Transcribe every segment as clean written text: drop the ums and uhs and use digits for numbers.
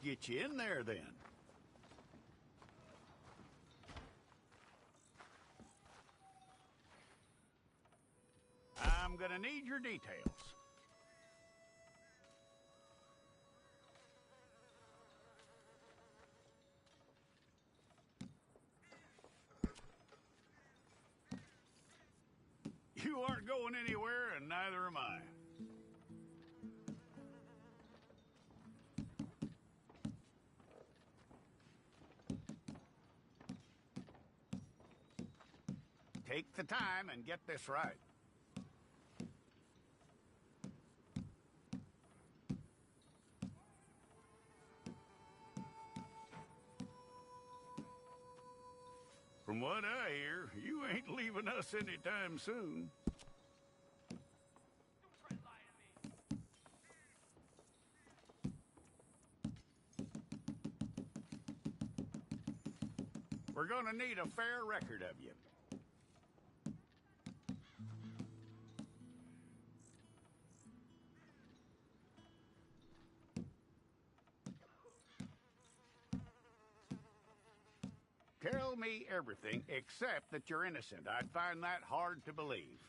get you in there, then. I'm gonna need your details. You aren't going anywhere, and neither am I. Take the time and get this right. From what I hear, you ain't leaving us anytime soon. We're gonna need a fair record of you. Tell me everything except that you're innocent. I'd find that hard to believe.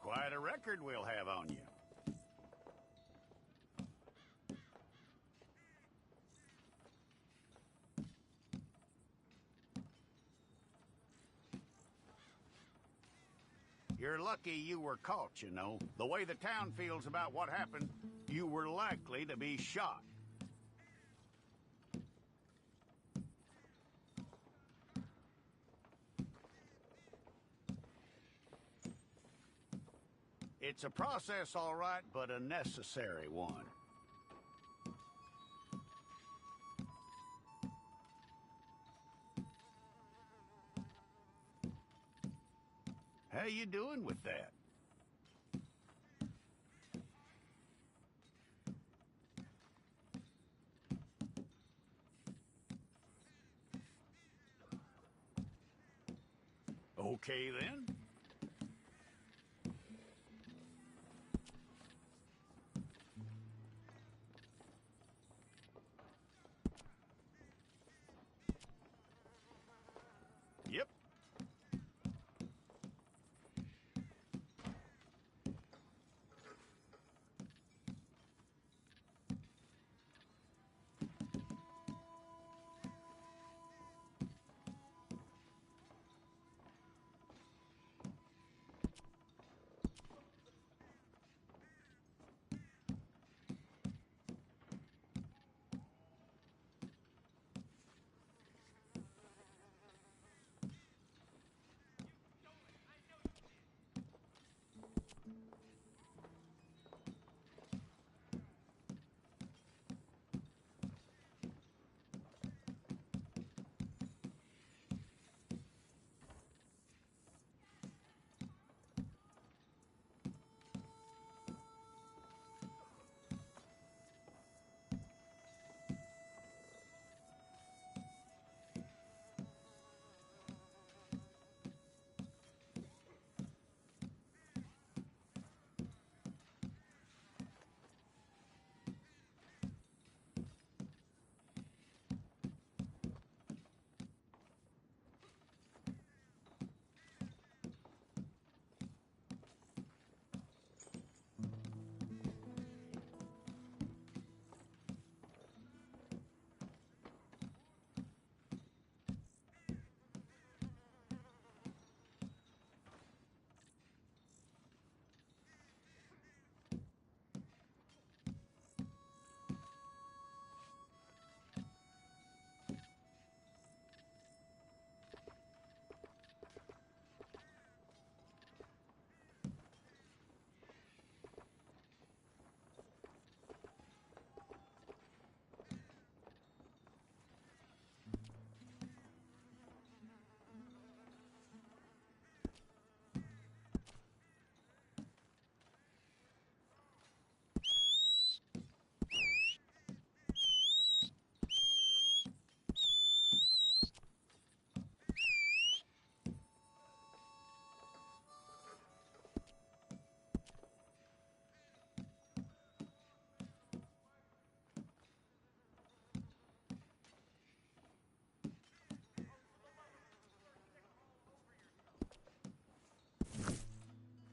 Quite a record we'll have on you. You're lucky you were caught, you know. The way the town feels about what happened, you were likely to be shot. It's a process, all right, but a necessary one. How you doing with that? Okay, then. Yep.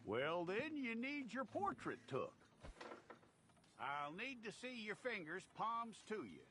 Well, then you need your portrait took. I'll need to see your fingers, palms to you.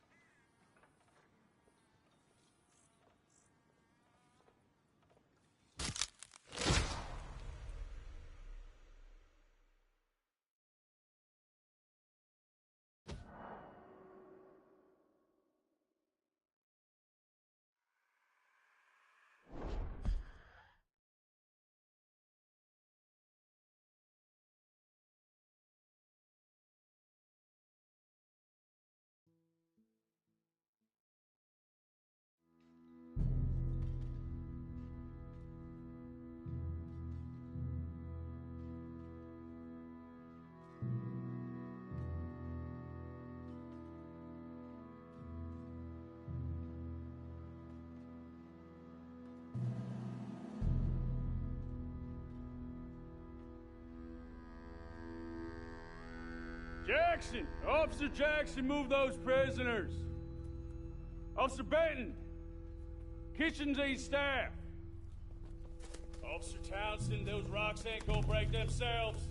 Jackson! Officer Jackson, move those prisoners! Officer Benton! Kitchens aid staff! Officer Townsend, those rocks ain't gonna break themselves.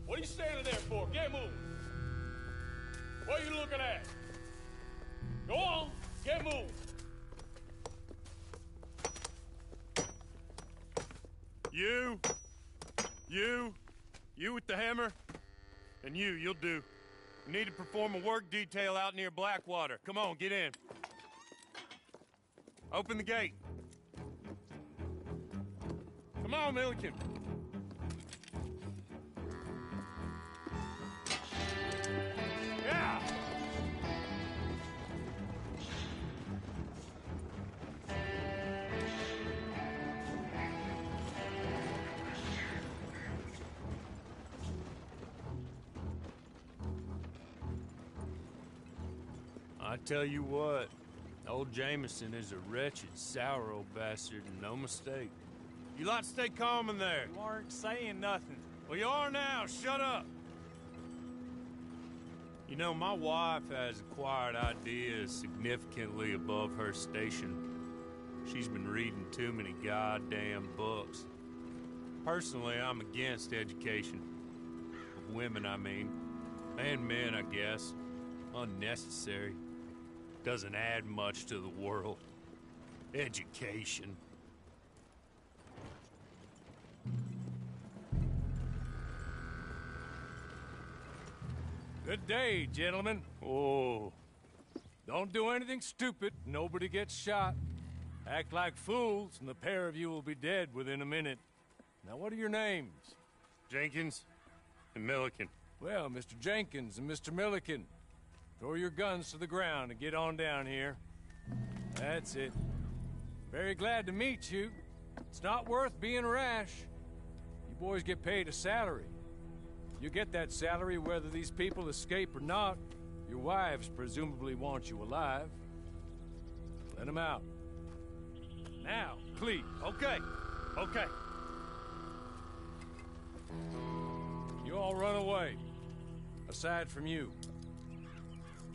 What are you standing there for? Get moving! What are you looking at? Go on, get moving! You with the hammer? And you'll do. We need to perform a work detail out near Blackwater. Come on, get in. Open the gate. Come on, Milliken. Yeah! I tell you what, old Jameson is a wretched, sour old bastard, and no mistake. You lot stay calm in there. You aren't saying nothing. Well, you are now. Shut up. You know, my wife has acquired ideas significantly above her station. She's been reading too many goddamn books. Personally, I'm against education. Of women, I mean. And men, I guess. Unnecessary. Doesn't add much to the world. Education. Good day, gentlemen. Oh. Don't do anything stupid. Nobody gets shot. Act like fools, and the pair of you will be dead within a minute. Now, what are your names? Jenkins and Milliken. Well, Mr. Jenkins and Mr. Milliken, throw your guns to the ground and get on down here. That's it. Very glad to meet you. It's not worth being rash. You boys get paid a salary. You get that salary whether these people escape or not. Your wives presumably want you alive. Let them out. Now, please. Okay. Okay. You all run away. Aside from you.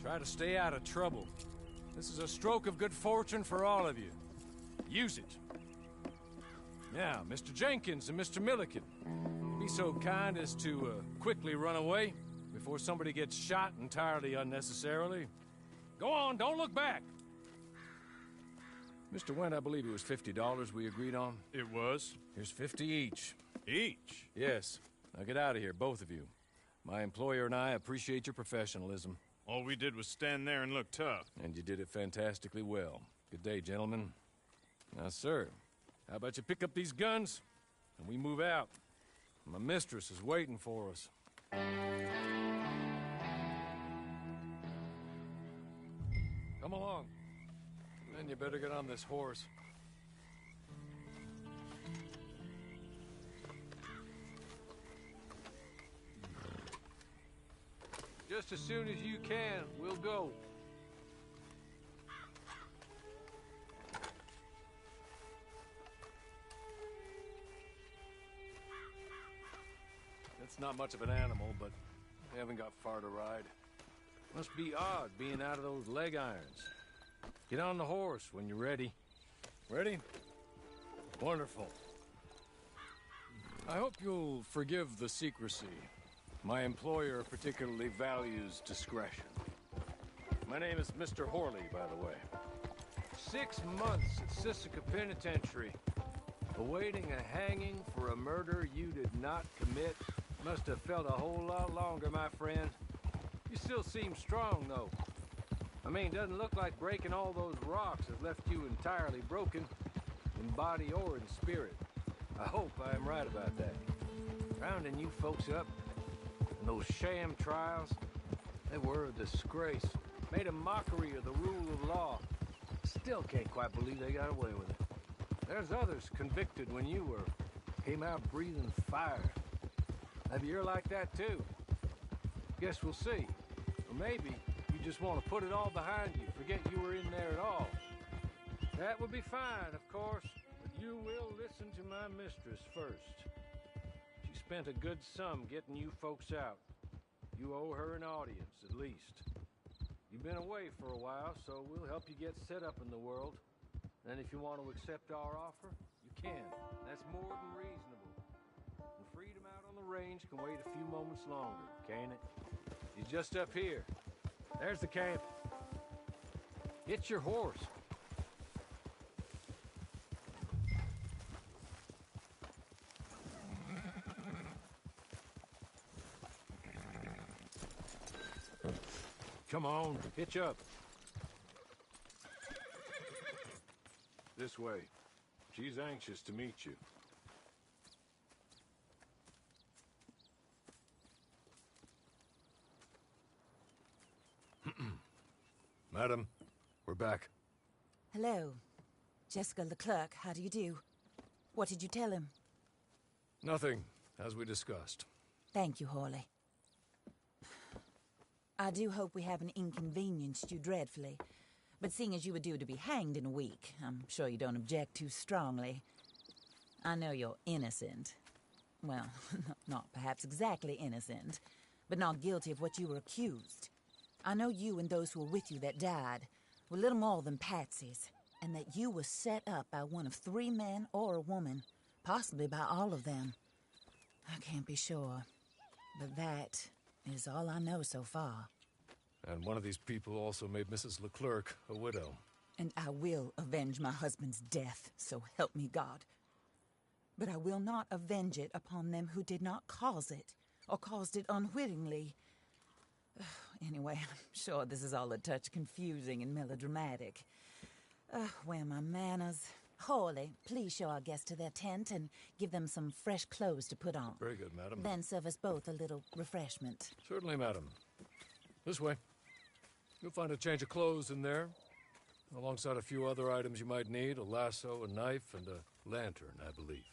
Try to stay out of trouble. This is a stroke of good fortune for all of you. Use it. Now, Mr. Jenkins and Mr. Milliken, be so kind as to quickly run away before somebody gets shot entirely unnecessarily. Go on, don't look back. Mr. Wendt, I believe it was $50 we agreed on. It was. Here's 50 each. Each? Yes. Now get out of here, both of you. My employer and I appreciate your professionalism. All we did was stand there and look tough. And you did it fantastically well. Good day, gentlemen. Now, sir, how about you pick up these guns, and we move out? My mistress is waiting for us. Come along. Then you better get on this horse. Just as soon as you can, we'll go. It's not much of an animal, but we haven't got far to ride. Must be odd being out of those leg irons. Get on the horse when you're ready. Ready? Wonderful. I hope you'll forgive the secrecy. My employer particularly values discretion. My name is Mr. Horley, by the way. 6 months at Sisika Penitentiary, awaiting a hanging for a murder you did not commit. Must have felt a whole lot longer, my friend. You still seem strong, though. I mean, doesn't look like breaking all those rocks has left you entirely broken, in body or in spirit. I hope I am right about that. Rounding you folks up, and those sham trials, they were a disgrace. Made a mockery of the rule of law. Still can't quite believe they got away with it. There's others convicted when you were. Came out breathing fire. Maybe you're like that too. Guess we'll see. Or maybe you just want to put it all behind you, forget you were in there at all. That would be fine, of course, but you will listen to my mistress first. She spent a good sum getting you folks out. You owe her an audience, at least. You've been away for a while, so we'll help you get set up in the world. And if you want to accept our offer, you can. That's more than reasonable. And freedom out on the range can wait a few moments longer, can't it? He's just up here. There's the camp. Get your horse. Come on, hitch up. This way. She's anxious to meet you. Madam, we're back. Hello. Jessica Leclerc, how do you do? What did you tell him? Nothing, as we discussed. Thank you, Horley. I do hope we haven't inconvenienced you dreadfully. But seeing as you were due to be hanged in a week, I'm sure you don't object too strongly. I know you're innocent. Well, not perhaps exactly innocent, but not guilty of what you were accused. I know you and those who were with you that died were little more than patsies, and that you were set up by one of 3 men or a woman, possibly by all of them. I can't be sure, but that is all I know so far. And one of these people also made Mrs. Leclerc a widow. And I will avenge my husband's death, so help me God. But I will not avenge it upon them who did not cause it, or caused it unwittingly. Anyway, I'm sure this is all a touch confusing and melodramatic. Where are my manners? Horley, please show our guests to their tent and give them some fresh clothes to put on. Very good, madam. Then serve us both a little refreshment. Certainly, madam. This way. You'll find a change of clothes in there, alongside a few other items you might need, a lasso, a knife, and a lantern, I believe.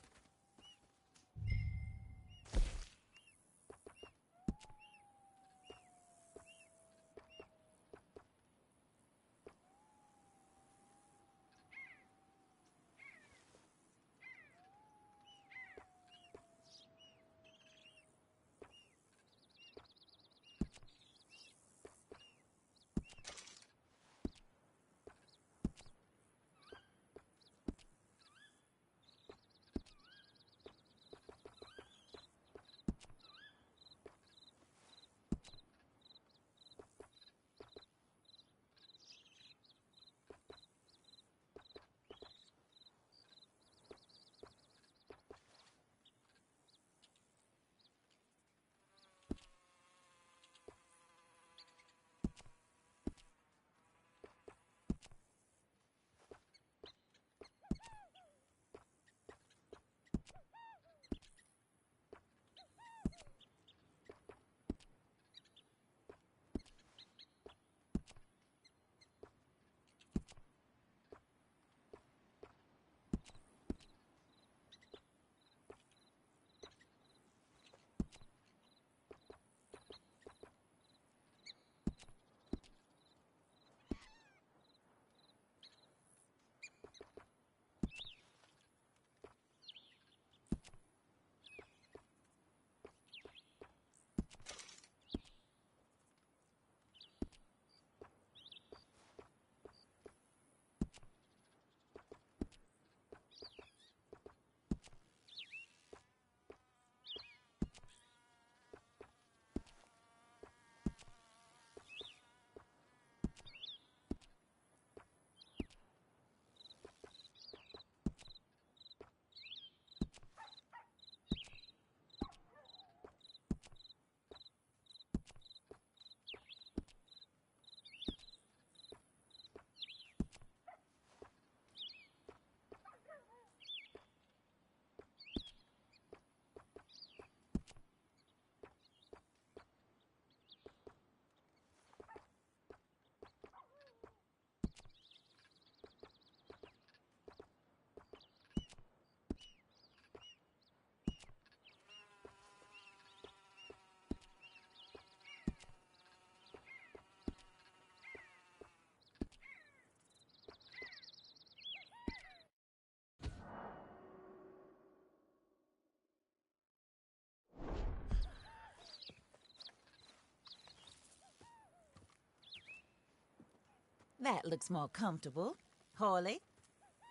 That looks more comfortable. Hawley,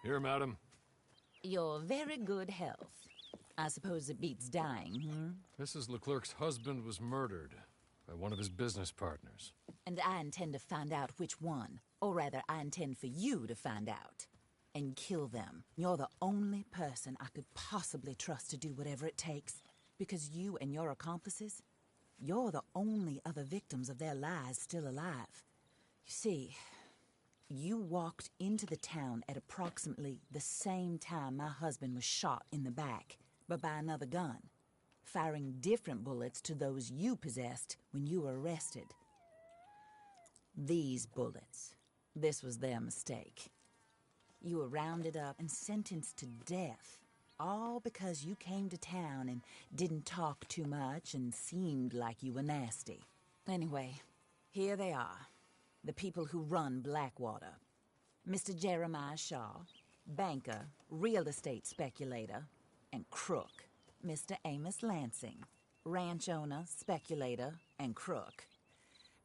Here, madam. your very good health. I suppose it beats dying, Mrs. Leclerc's husband was murdered by one of his business partners. And I intend to find out which one. Or rather, I intend for you to find out. And kill them. You're the only person I could possibly trust to do whatever it takes. Because you and your accomplices, you're the only other victims of their lies still alive. You see, you walked into the town at approximately the same time my husband was shot in the back, but by another gun, firing different bullets to those you possessed when you were arrested. These bullets, this was their mistake. You were rounded up and sentenced to death, all because you came to town and didn't talk too much and seemed like you were nasty. Anyway, here they are, the people who run Blackwater. Mr. Jeremiah Shaw, banker, real estate speculator, and crook. Mr. Amos Lansing, ranch owner, speculator, and crook.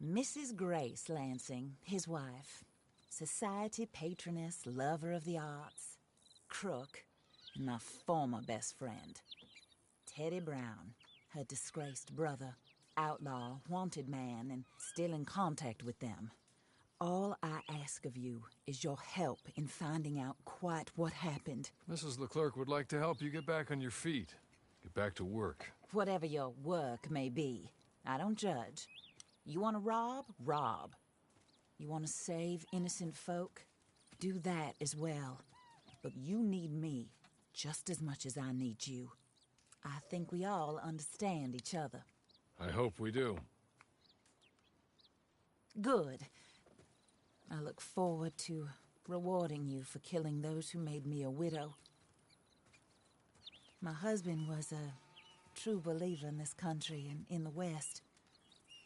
Mrs. Grace Lansing, his wife, society patroness, lover of the arts, crook, and my former best friend. Teddy Brown, her disgraced brother, outlaw, wanted man, and still in contact with them. All I ask of you is your help in finding out quite what happened. Mrs. Leclerc would like to help you get back on your feet. Get back to work. Whatever your work may be, I don't judge. You want to rob? Rob. You want to save innocent folk? Do that as well. But you need me just as much as I need you. I think we all understand each other. I hope we do. Good. I look forward to rewarding you for killing those who made me a widow. My husband was a true believer in this country and in the West.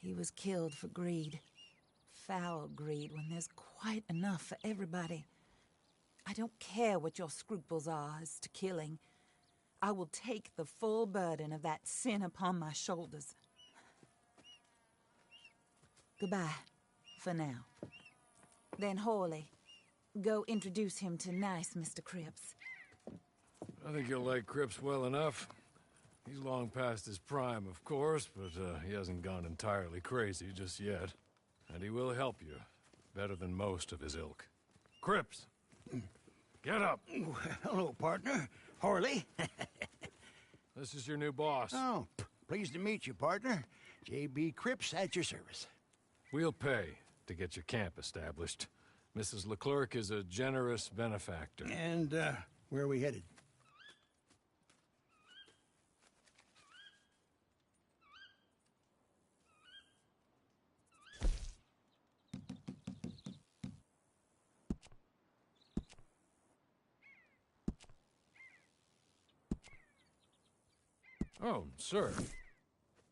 He was killed for greed. Foul greed when there's quite enough for everybody. I don't care what your scruples are as to killing. I will take the full burden of that sin upon my shoulders. Goodbye, for now. Then Hawley, go introduce him to nice Mr. Cripps. I think you'll like Cripps well enough. He's long past his prime, of course, but he hasn't gone entirely crazy just yet. And he will help you, better than most of his ilk. Cripps! Get up! Hello, partner. Harley. This is your new boss. Oh, pleased to meet you, partner. J.B. Cripps at your service. We'll pay to get your camp established. Mrs. Leclerc is a generous benefactor. And, where are we headed? Oh, sir.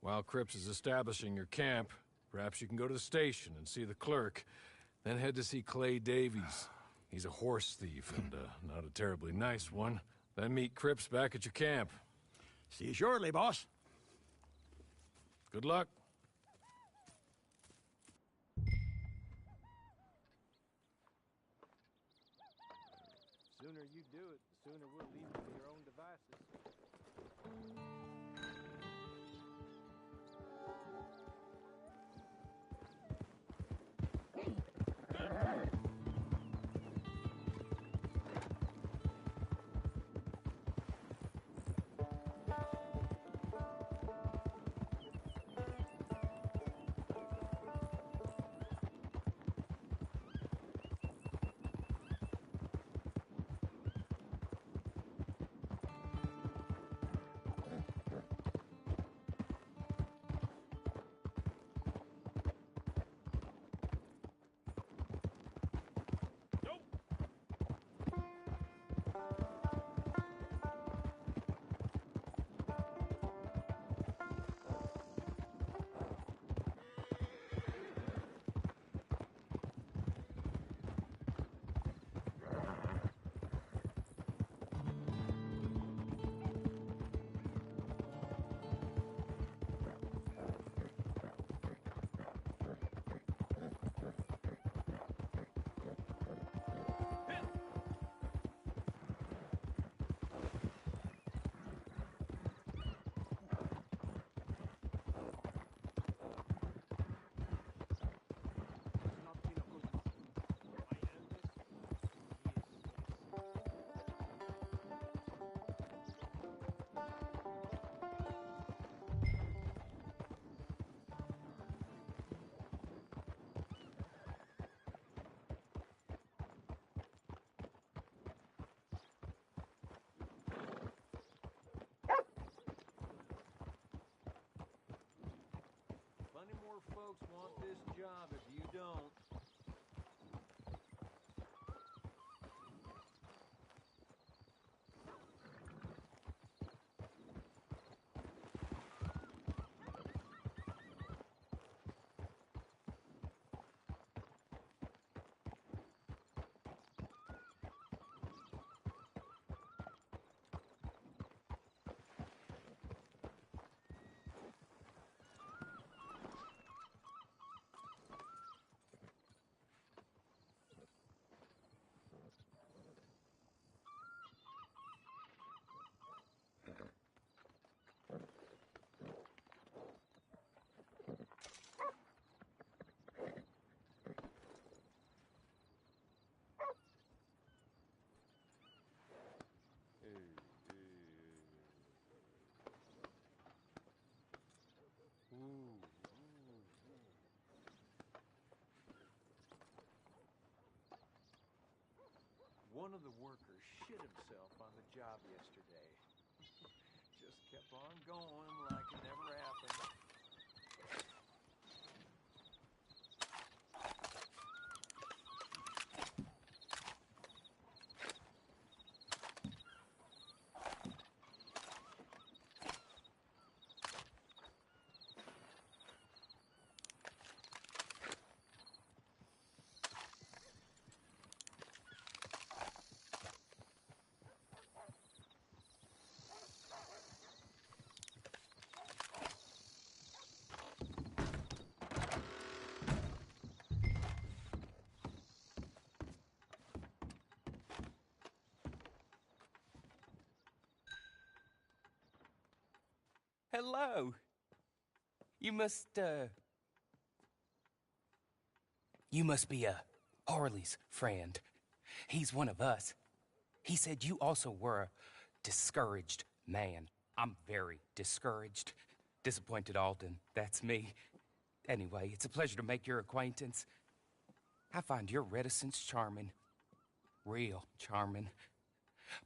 While Cripps is establishing your camp, perhaps you can go to the station and see the clerk, then head to see Clay Davies. He's a horse thief and not a terribly nice one. Then meet Cripps back at your camp. See you shortly, boss. Good luck. The sooner you do it, the sooner we'll leave you to your own devices. One of the workers shit himself on the job yesterday. Just kept on going like it never happened. Hello. You must be Harley's friend. He's one of us. He said you also were a discouraged man. I'm very discouraged. Disappointed Alden, that's me. Anyway, it's a pleasure to make your acquaintance. I find your reticence charming. Real charming.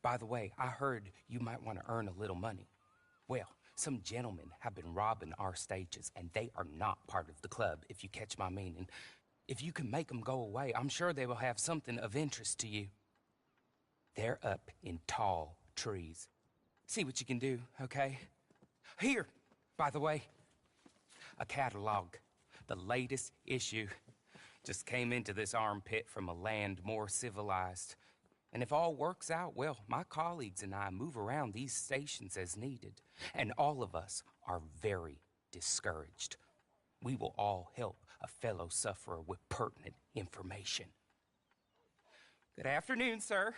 By the way, I heard you might want to earn a little money. Well, some gentlemen have been robbing our stages, and they are not part of the club, if you catch my meaning. If you can make them go away, I'm sure they will have something of interest to you. They're up in tall trees. See what you can do, okay? Here, by the way, a catalog. The latest issue. Just came into this armpit from a land more civilized. And if all works out, well, my colleagues and I move around these stations as needed. And all of us are very discouraged. We will all help a fellow sufferer with pertinent information. Good afternoon, sir.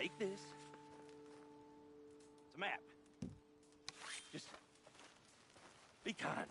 Take this. It's a map. Just be kind.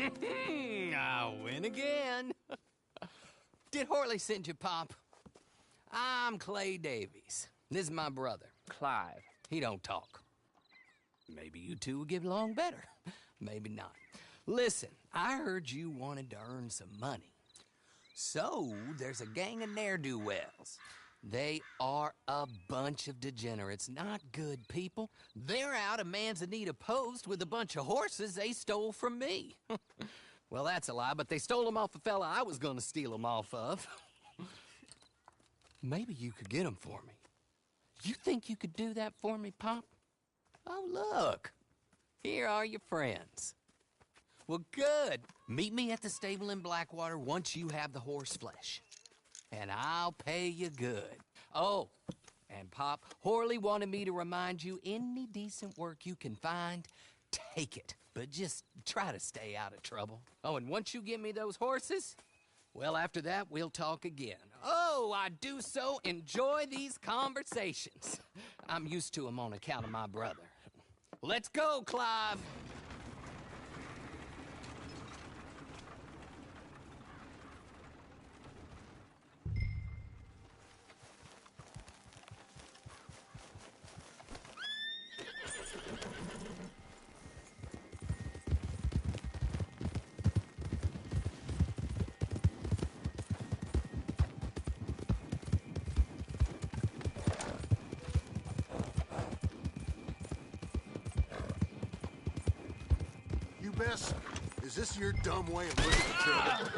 I win again. Did Horley send you, Pop? I'm Clay Davies. This is my brother, Clive. He don't talk. Maybe you two will get along better. Maybe not. Listen, I heard you wanted to earn some money. So, there's a gang of ne'er-do-wells. They are a bunch of degenerates, not good people. They're out of Manzanita Post with a bunch of horses they stole from me. Well, that's a lie, but they stole them off a fella I was gonna steal them off of. Maybe you could get them for me. You think you could do that for me, Pop? Oh, look. Here are your friends. Well, good. Meet me at the stable in Blackwater once you have the horse flesh. And I'll pay you good. Oh, and Pop, Horley wanted me to remind you, any decent work you can find, take it. But just try to stay out of trouble. Oh, and once you give me those horses, well, after that, we'll talk again. Oh, I do so enjoy these conversations. I'm used to them on account of my brother. Let's go, Clive. Bess, is this your dumb way of looking at trouble?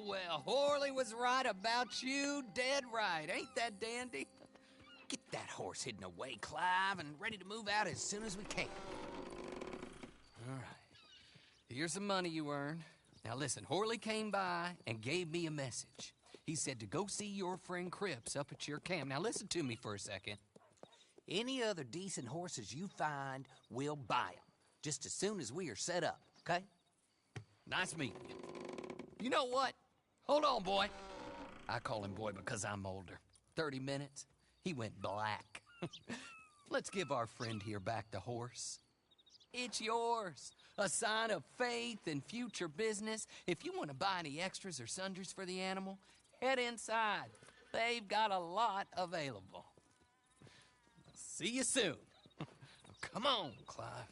well, Horley was right about you, dead right. Ain't that dandy? Get that horse hidden away, Clive, and ready to move out as soon as we can. All right. Here's the money you earned. Now listen, Horley came by and gave me a message. He said to go see your friend Cripps up at your camp. Now listen to me for a second. Any other decent horses you find, we'll buy them. Just as soon as we are set up, okay? Nice meeting you. You know what? Hold on, boy. I call him boy because I'm older. 30 minutes, he went black. Let's give our friend here back the horse. It's yours. A sign of faith and future business. If you want to buy any extras or sundries for the animal, head inside. They've got a lot available. See you soon. Come on, Clive.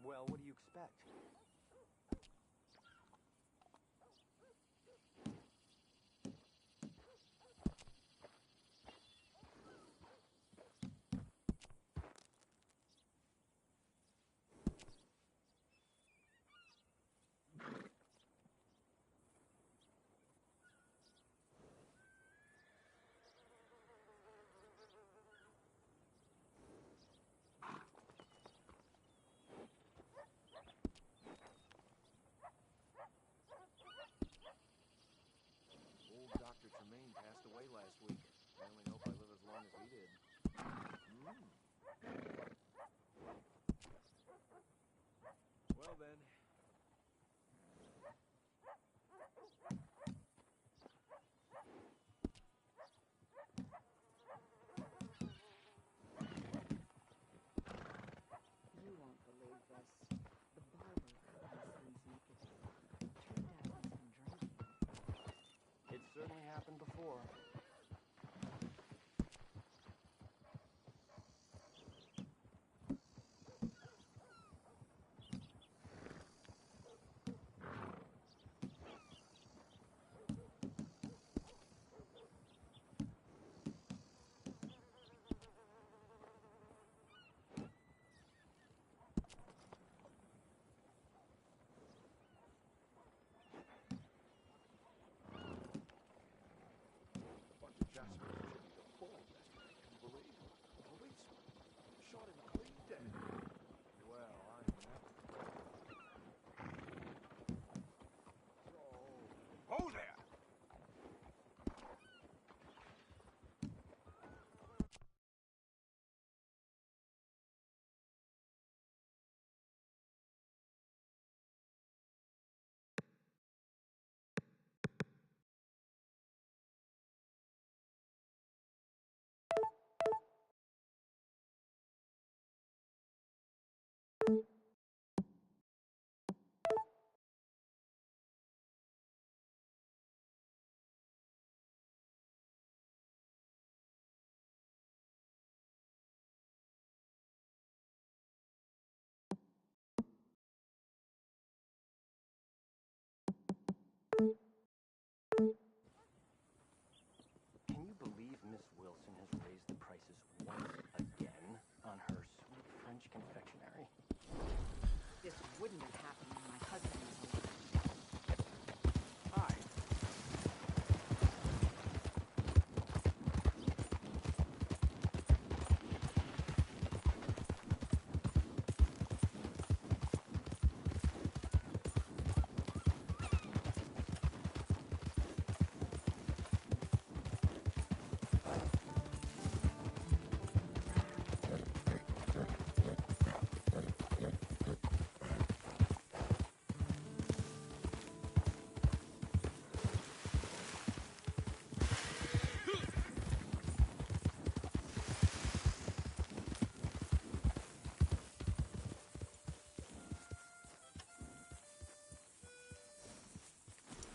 Well, what do you expect? Old Dr. Tremaine passed away last week. I only hope I live as long as he did. Well then. You won't believe this. The barber cut my son's nicotine. Turned out he's been drinking. It certainly happened before. Hold there! Can you believe Miss Wilson has raised the prices once again on her sweet French confectionery? This wouldn't have happened when my husband was alive. Hi.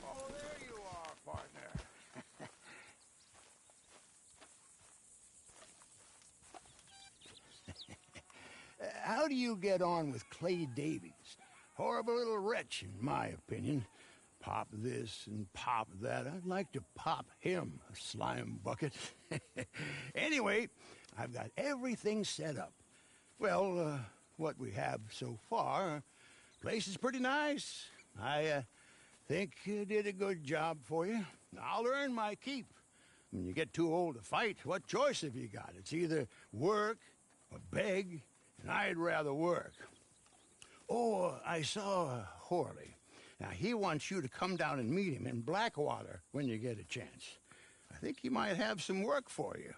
Oh, there you are, partner. How do you get on with Clay Davies? Horrible little wretch, in my opinion. Pop this and pop that. I'd like to pop him, a slime bucket. Anyway, I've got everything set up. Well, what we have so far, place is pretty nice. I think you did a good job for you. I'll earn my keep. When you get too old to fight, what choice have you got? It's either work or beg, and I'd rather work. Oh, I saw Horley. Now, he wants you to come down and meet him in Blackwater when you get a chance. I think he might have some work for you.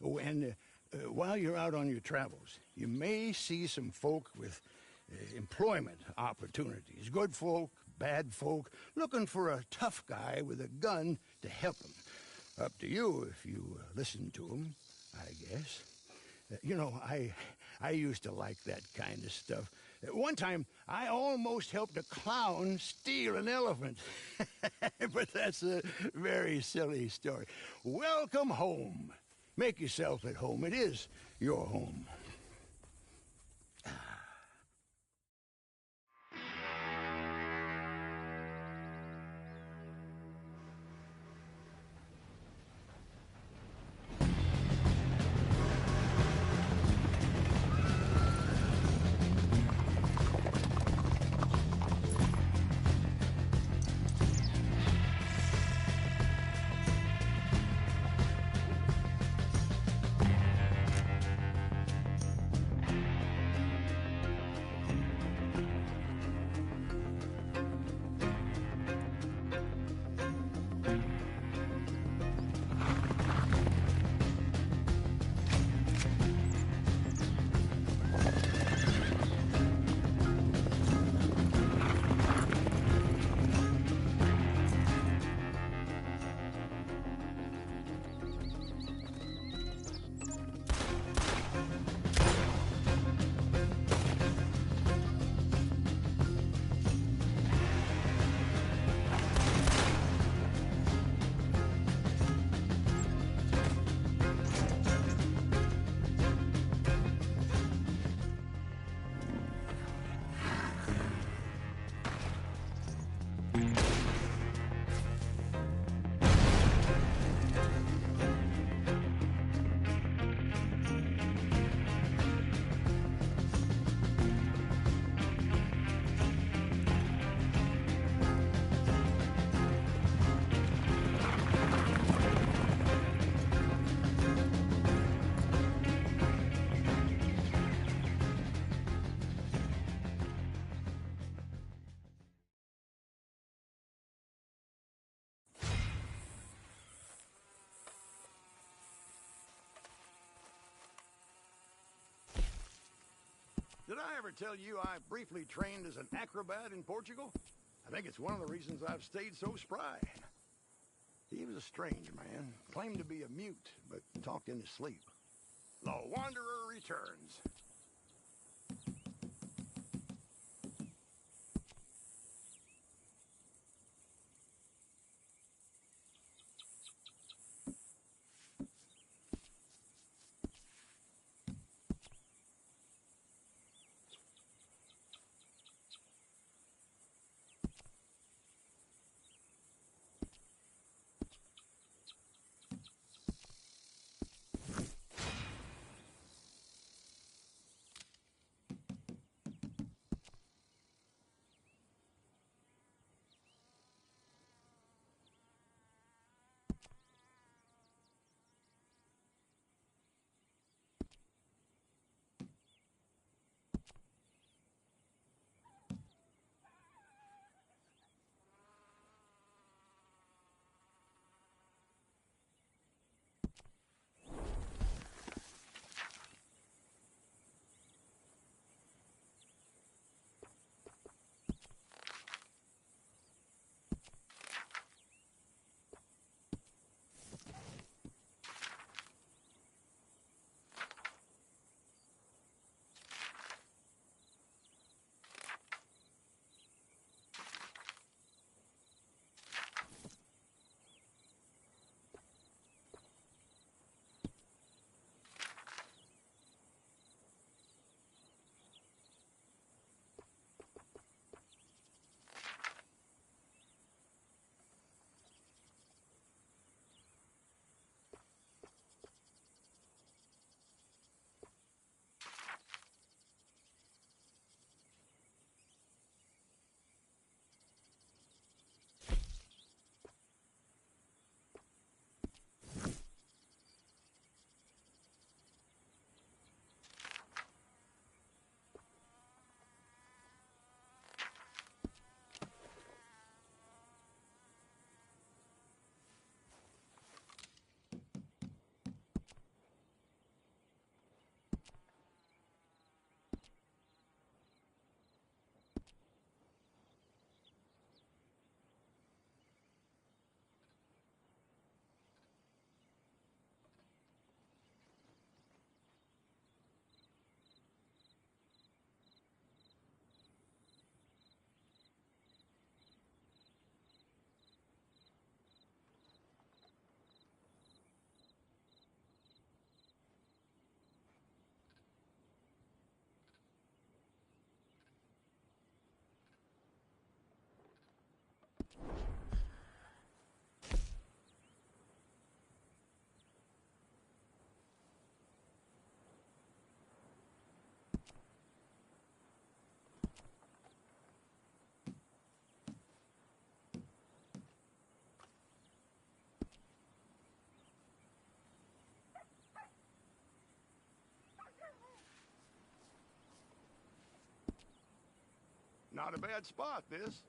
Oh, and while you're out on your travels, you may see some folk with employment opportunities. Good folk, bad folk, looking for a tough guy with a gun to help them. Up to you if you listen to them, I guess. You know, I used to like that kind of stuff. One time, I almost helped a clown steal an elephant. But that's a very silly story. Welcome home. Make yourself at home. It is your home. I ever tell you I briefly trained as an acrobat in Portugal? I think it's one of the reasons I've stayed so spry. He was a strange man, claimed to be a mute, but talked in his sleep. The Wanderer returns. Not a bad spot, this.